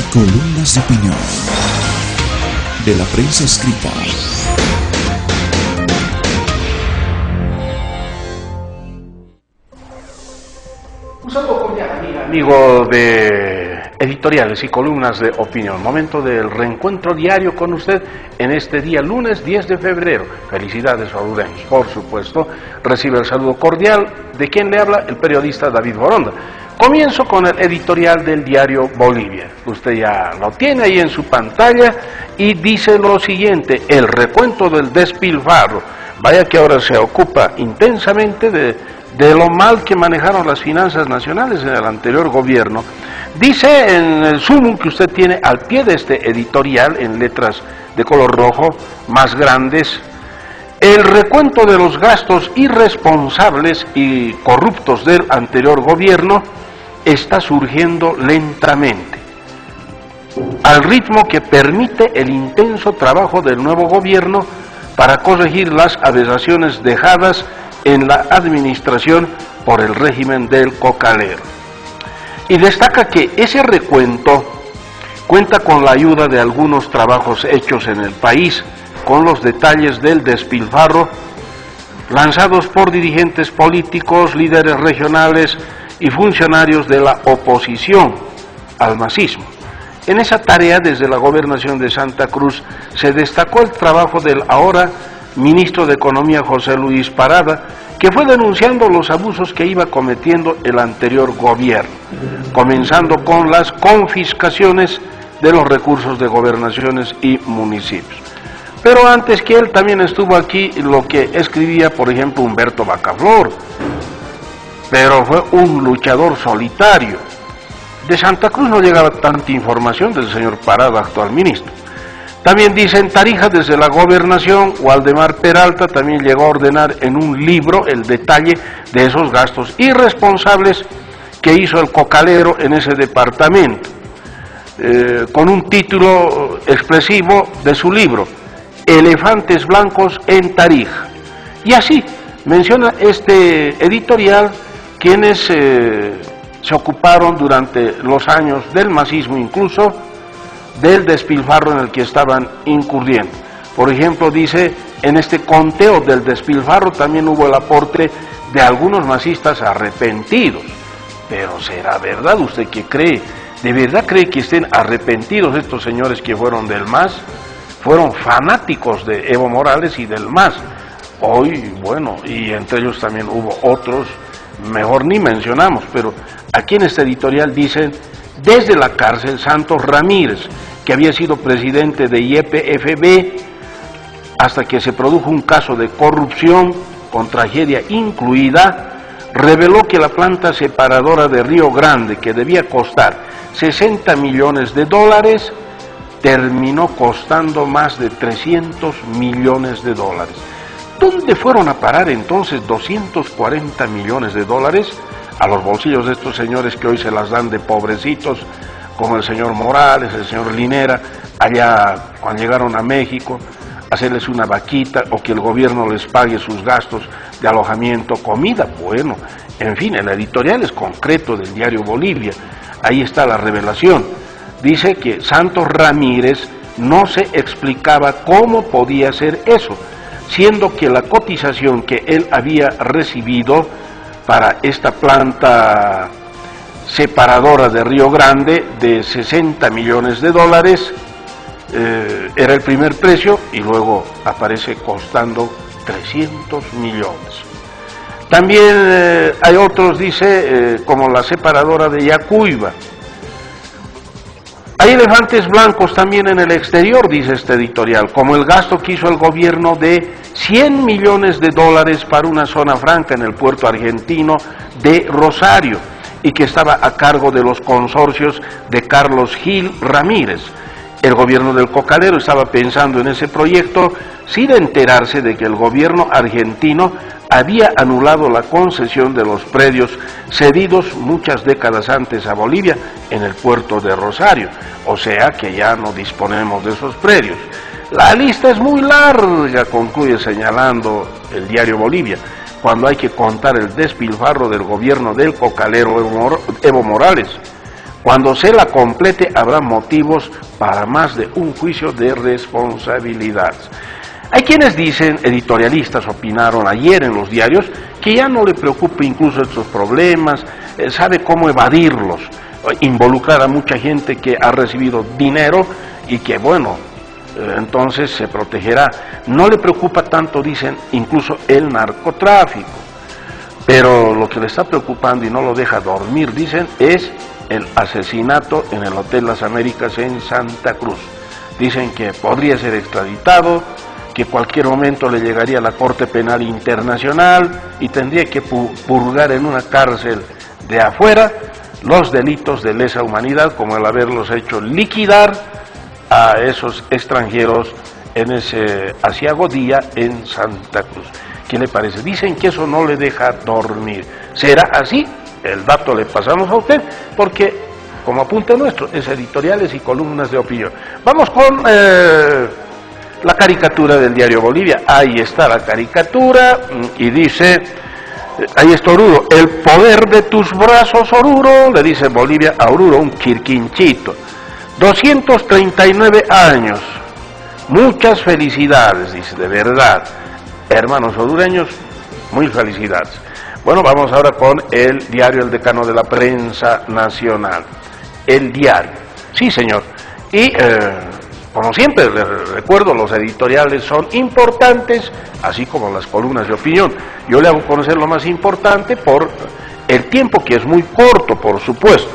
Columnas de opinión de la prensa escrita. Un saludo cordial, amigo de editoriales y columnas de opinión. Momento del reencuentro diario con usted en este día lunes 10 de febrero. Felicidades, saludemos. Por supuesto, recibe el saludo cordial de quien le habla, el periodista David Boronda. Comienzo con el editorial del diario Bolivia. Usted ya lo tiene ahí en su pantalla y dice lo siguiente: el recuento del despilfarro. Vaya que ahora se ocupa intensamente de lo mal que manejaron las finanzas nacionales en el anterior gobierno. Dice en el sumum que usted tiene al pie de este editorial, en letras de color rojo, más grandes: el recuento de los gastos irresponsables y corruptos del anterior gobierno está surgiendo lentamente, al ritmo que permite el intenso trabajo del nuevo gobierno para corregir las aberraciones dejadas en la administración por el régimen del cocalero. Y destaca que ese recuento cuenta con la ayuda de algunos trabajos hechos en el país, con los detalles del despilfarro lanzados por dirigentes políticos, líderes regionales y funcionarios de la oposición al masismo. En esa tarea, desde la gobernación de Santa Cruz, se destacó el trabajo del ahora ministro de Economía José Luis Parada, que fue denunciando los abusos que iba cometiendo el anterior gobierno, comenzando con las confiscaciones de los recursos de gobernaciones y municipios. Pero antes que él también estuvo aquí lo que escribía, por ejemplo, Humberto Bacaflor, pero fue un luchador solitario. De Santa Cruz no llegaba tanta información del señor Parada, actual ministro. También dice en Tarija, desde la gobernación, Waldemar Peralta también llegó a ordenar en un libro el detalle de esos gastos irresponsables que hizo el cocalero en ese departamento, con un título expresivo de su libro: Elefantes blancos en Tarija. Y así menciona este editorial quienes se ocuparon durante los años del masismo, incluso del despilfarro en el que estaban incurriendo. Por ejemplo, dice, en este conteo del despilfarro también hubo el aporte de algunos masistas arrepentidos. Pero ¿será verdad? ¿Usted qué cree? ¿De verdad cree que estén arrepentidos estos señores que fueron del MAS? Fueron fanáticos de Evo Morales y del MAS. Hoy, bueno, y entre ellos también hubo otros, mejor ni mencionamos, pero aquí en este editorial dicen: desde la cárcel, Santos Ramírez, que había sido presidente de YPFB, hasta que se produjo un caso de corrupción con tragedia incluida, reveló que la planta separadora de Río Grande, que debía costar $60 millones, terminó costando más de $300 millones. ¿Dónde fueron a parar entonces $240 millones? A los bolsillos de estos señores que hoy se las dan de pobrecitos, como el señor Morales, el señor Linera, allá cuando llegaron a México, hacerles una vaquita o que el gobierno les pague sus gastos de alojamiento, comida. Bueno, en fin, el editorial es concreto del diario Bolivia, ahí está la revelación. Dice que Santos Ramírez no se explicaba cómo podía ser eso, siendo que la cotización que él había recibido para esta planta separadora de Río Grande de $60 millones, era el primer precio y luego aparece costando $300 millones. También hay otros, dice, como la separadora de Yacuiba. Hay elefantes blancos también en el exterior, dice este editorial, como el gasto que hizo el gobierno de $100 millones para una zona franca en el puerto argentino de Rosario y que estaba a cargo de los consorcios de Carlos Gil Ramírez. El gobierno del cocalero estaba pensando en ese proyecto sin enterarse de que el gobierno argentino había anulado la concesión de los predios cedidos muchas décadas antes a Bolivia en el puerto de Rosario, o sea que ya no disponemos de esos predios. La lista es muy larga, concluye señalando el diario Bolivia, cuando hay que contar el despilfarro del gobierno del cocalero Evo Morales. Cuando se la complete habrá motivos para más de un juicio de responsabilidad. Hay quienes dicen, editorialistas opinaron ayer en los diarios, que ya no le preocupa incluso estos problemas, sabe cómo evadirlos, involucrar a mucha gente que ha recibido dinero y que bueno, entonces se protegerá. No le preocupa tanto, dicen, incluso el narcotráfico, pero lo que le está preocupando y no lo deja dormir, dicen, es el asesinato en el Hotel Las Américas en Santa Cruz. Dicen que podría ser extraditado, que cualquier momento le llegaría a la Corte Penal Internacional y tendría que purgar en una cárcel de afuera los delitos de lesa humanidad, como el haberlos hecho liquidar a esos extranjeros en ese aciago día en Santa Cruz. ¿Qué le parece? Dicen que eso no le deja dormir. ¿Será así? El dato le pasamos a usted, porque como apunte nuestro, es editoriales y columnas de opinión. Vamos con la caricatura del diario Bolivia. Ahí está la caricatura y dice, ahí está Oruro, el poder de tus brazos, Oruro, le dice Bolivia a Oruro, un quirquinchito. 239 años, muchas felicidades, dice, de verdad, hermanos orureños, muy felicidades. Bueno, vamos ahora con el diario El Decano de la Prensa Nacional, El Diario. Sí, señor, y como siempre, les recuerdo, los editoriales son importantes, así como las columnas de opinión. Yo le hago conocer lo más importante por el tiempo, que es muy corto, por supuesto.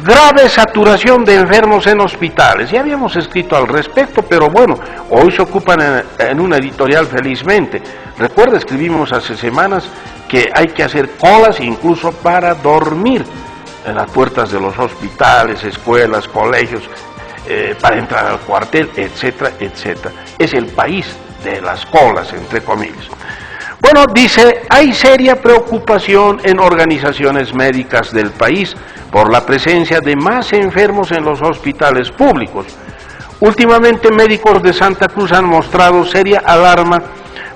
Grave saturación de enfermos en hospitales. Ya habíamos escrito al respecto, pero bueno, hoy se ocupan en una editorial felizmente. Recuerda, escribimos hace semanas que hay que hacer colas incluso para dormir en las puertas de los hospitales, escuelas, colegios, para entrar al cuartel, etcétera, etcétera. Es el país de las colas, entre comillas. Bueno, dice, hay seria preocupación en organizaciones médicas del país por la presencia de más enfermos en los hospitales públicos. Últimamente, médicos de Santa Cruz han mostrado seria alarma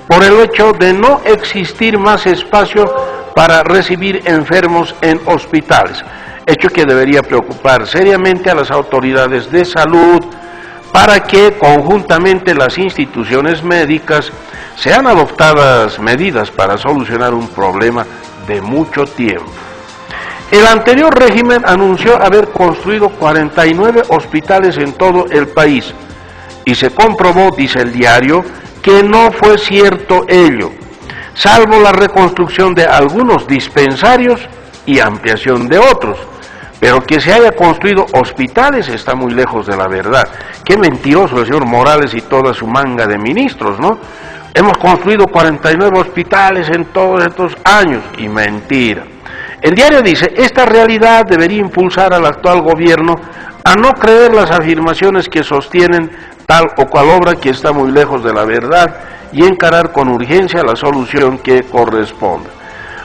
por el hecho de no existir más espacio para recibir enfermos en hospitales, hecho que debería preocupar seriamente a las autoridades de salud para que conjuntamente las instituciones médicas sean adoptadas medidas para solucionar un problema de mucho tiempo. El anterior régimen anunció haber construido 49 hospitales en todo el país y se comprobó, dice el diario, que no fue cierto ello, salvo la reconstrucción de algunos dispensarios y ampliación de otros. Pero que se haya construido hospitales está muy lejos de la verdad. Qué mentiroso el señor Morales y toda su manga de ministros, ¿no? Hemos construido 49 hospitales en todos estos años, y mentira. El diario dice, esta realidad debería impulsar al actual gobierno a no creer las afirmaciones que sostienen tal o cual obra que está muy lejos de la verdad y encarar con urgencia la solución que corresponda.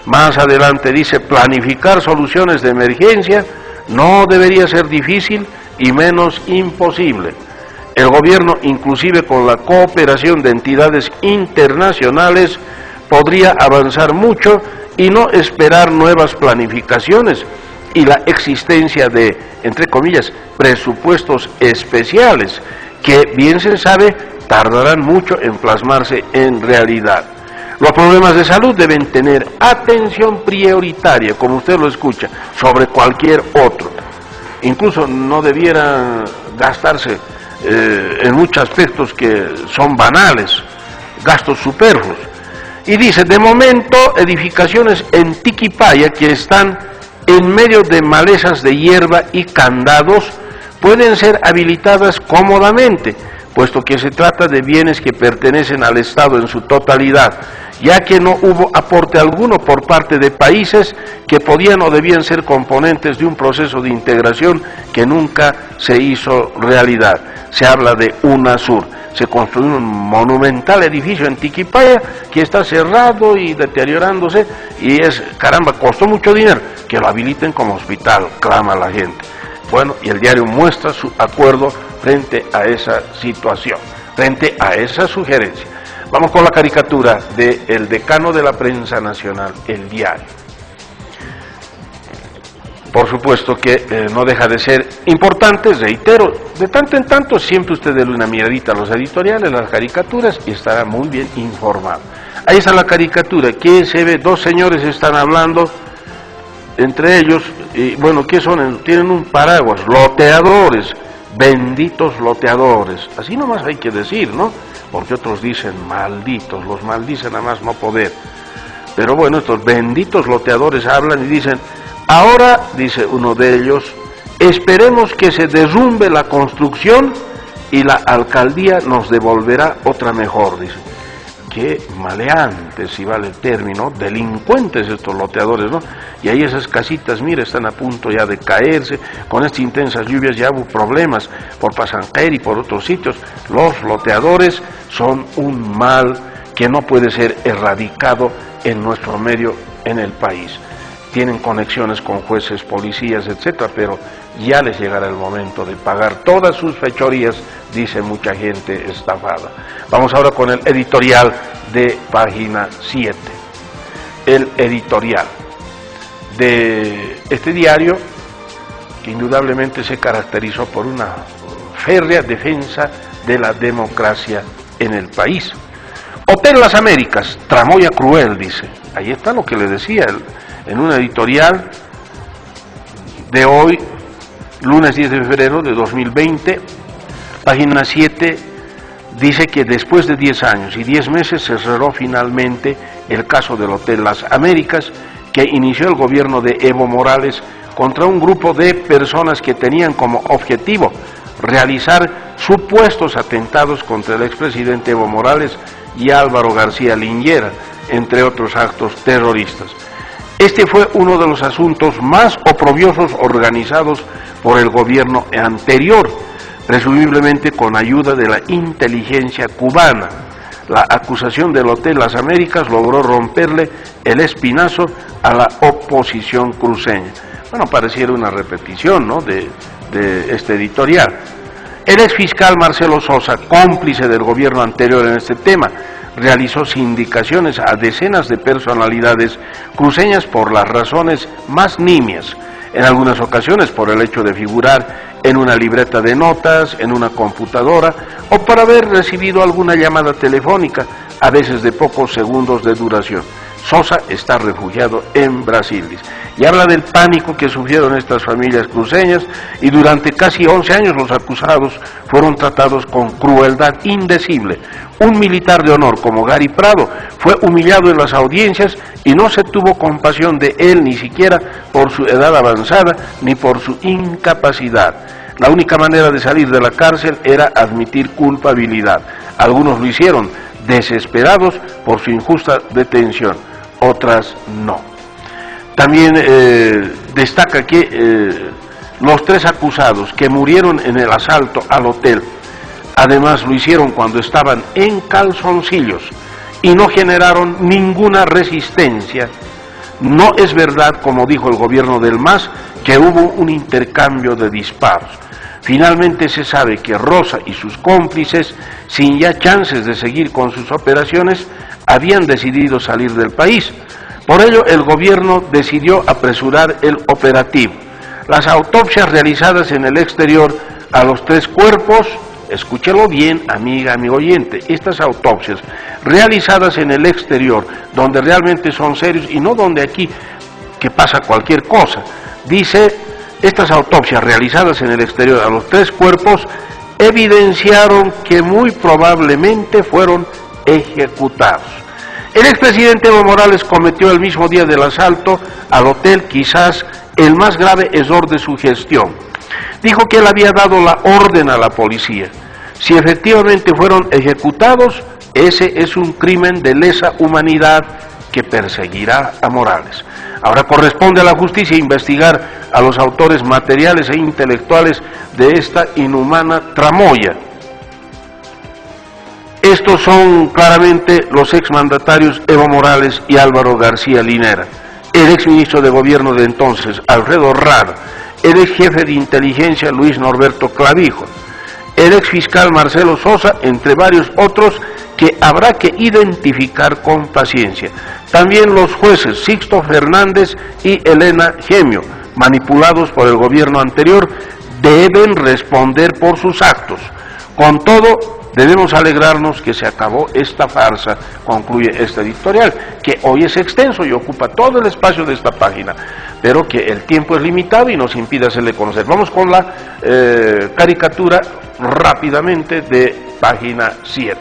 Más adelante dice, planificar soluciones de emergencia no debería ser difícil y menos imposible. El gobierno, inclusive con la cooperación de entidades internacionales, podría avanzar mucho y no esperar nuevas planificaciones y la existencia de, entre comillas, presupuestos especiales, que bien se sabe tardarán mucho en plasmarse en realidad. Los problemas de salud deben tener atención prioritaria, como usted lo escucha, sobre cualquier otro. Incluso no debiera gastarse en muchos aspectos que son banales, gastos superfluos. Y dice, de momento, edificaciones en Tiquipaya que están en medio de malezas de hierba y candados pueden ser habilitadas cómodamente, puesto que se trata de bienes que pertenecen al Estado en su totalidad, ya que no hubo aporte alguno por parte de países que podían o debían ser componentes de un proceso de integración que nunca se hizo realidad. Se habla de UNASUR. Se construyó un monumental edificio en Tiquipaya que está cerrado y deteriorándose, y caramba, costó mucho dinero, que lo habiliten como hospital, clama la gente. Bueno, y el diario muestra su acuerdo frente a esa situación, frente a esa sugerencia. Vamos con la caricatura del Decano de la Prensa Nacional, El Diario. por supuesto que no deja de ser importante, reitero, de tanto en tanto siempre usted dé una miradita a los editoriales, las caricaturas y estará muy bien informado. Ahí está la caricatura, que se ve, dos señores están hablando entre ellos, y bueno, ¿qué son? Tienen un paraguas, loteadores, benditos loteadores, así nomás hay que decir, ¿no? Porque otros dicen malditos, los maldicen a más no poder. Pero bueno, estos benditos loteadores hablan y dicen, ahora, dice uno de ellos, esperemos que se derrumbe la construcción y la alcaldía nos devolverá otra mejor, dice. Qué maleantes, si vale el término, delincuentes estos loteadores, ¿no? Y ahí esas casitas, mire, están a punto ya de caerse, con estas intensas lluvias ya hubo problemas por Pasanquer y por otros sitios. Los loteadores son un mal que no puede ser erradicado en nuestro medio, en el país. Tienen conexiones con jueces, policías, etcétera, pero ya les llegará el momento de pagar todas sus fechorías, dice mucha gente estafada. Vamos ahora con el editorial de página 7. El editorial de este diario, que indudablemente se caracterizó por una férrea defensa de la democracia en el país. Hotel Las Américas, tramoya cruel, dice. Ahí está lo que le decía en un editorial de hoy, lunes 10 de febrero de 2020, página 7, dice que después de 10 años y 10 meses se cerró finalmente el caso del Hotel Las Américas, que inició el gobierno de Evo Morales contra un grupo de personas que tenían como objetivo realizar supuestos atentados contra el expresidente Evo Morales y Álvaro García Linguera, entre otros actos terroristas. Este fue uno de los asuntos más oprobiosos organizados por el gobierno anterior, presumiblemente con ayuda de la inteligencia cubana. La acusación del Hotel Las Américas logró romperle el espinazo a la oposición cruceña. Bueno, pareciera una repetición, ¿no?, de este editorial. El exfiscal Marcelo Sosa, cómplice del gobierno anterior en este tema, realizó sindicaciones a decenas de personalidades cruceñas por las razones más nimias, en algunas ocasiones por el hecho de figurar en una libreta de notas, en una computadora, o por haber recibido alguna llamada telefónica, a veces de pocos segundos de duración. Sosa está refugiado en Brasil, dice. Y habla del pánico que sufrieron estas familias cruceñas, y durante casi 11 años los acusados fueron tratados con crueldad indecible. Un militar de honor como Gary Prado fue humillado en las audiencias y no se tuvo compasión de él ni siquiera por su edad avanzada ni por su incapacidad. La única manera de salir de la cárcel era admitir culpabilidad. Algunos lo hicieron, desesperados por su injusta detención, otras no. También destaca que los 3 acusados que murieron en el asalto al hotel, además lo hicieron cuando estaban en calzoncillos y no generaron ninguna resistencia. No es verdad, como dijo el gobierno del MAS, que hubo un intercambio de disparos. Finalmente se sabe que Rosa y sus cómplices, sin ya chances de seguir con sus operaciones, habían decidido salir del país. Por ello, el gobierno decidió apresurar el operativo. Las autopsias realizadas en el exterior a los 3 cuerpos, escúchelo bien, amiga, amigo oyente, estas autopsias realizadas en el exterior, donde realmente son serios y no donde aquí que pasa cualquier cosa, dice, estas autopsias realizadas en el exterior a los 3 cuerpos evidenciaron que muy probablemente fueron ejecutados. El expresidente Evo Morales cometió el mismo día del asalto al hotel quizás el más grave error de su gestión. Dijo que él había dado la orden a la policía. Si efectivamente fueron ejecutados, ese es un crimen de lesa humanidad que perseguirá a Morales. Ahora corresponde a la justicia investigar a los autores materiales e intelectuales de esta inhumana tramoya. Estos son claramente los exmandatarios Evo Morales y Álvaro García Linera, el exministro de gobierno de entonces, Alfredo Rada, el ex jefe de inteligencia Luis Norberto Clavijo, el exfiscal Marcelo Sosa, entre varios otros que habrá que identificar con paciencia. También los jueces Sixto Fernández y Elena Gemio, manipulados por el gobierno anterior, deben responder por sus actos. Con todo, debemos alegrarnos que se acabó esta farsa, concluye este editorial, que hoy es extenso y ocupa todo el espacio de esta página, pero que el tiempo es limitado y nos impide hacerle conocer. Vamos con la caricatura rápidamente de página 7.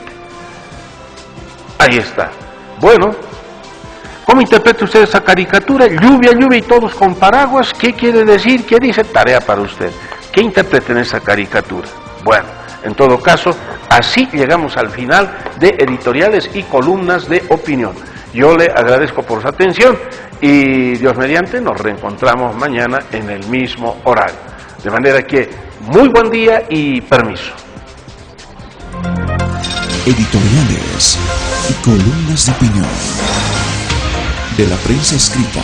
Ahí está. Bueno, ¿cómo interpreta usted esa caricatura? Lluvia, lluvia y todos con paraguas. ¿Qué quiere decir? ¿Qué dice? Tarea para usted. ¿Qué interpreta en esa caricatura? Bueno, en todo caso, así llegamos al final de editoriales y columnas de opinión. Yo le agradezco por su atención y Dios mediante nos reencontramos mañana en el mismo horario. De manera que, muy buen día y permiso. Editoriales y columnas de opinión de la prensa escrita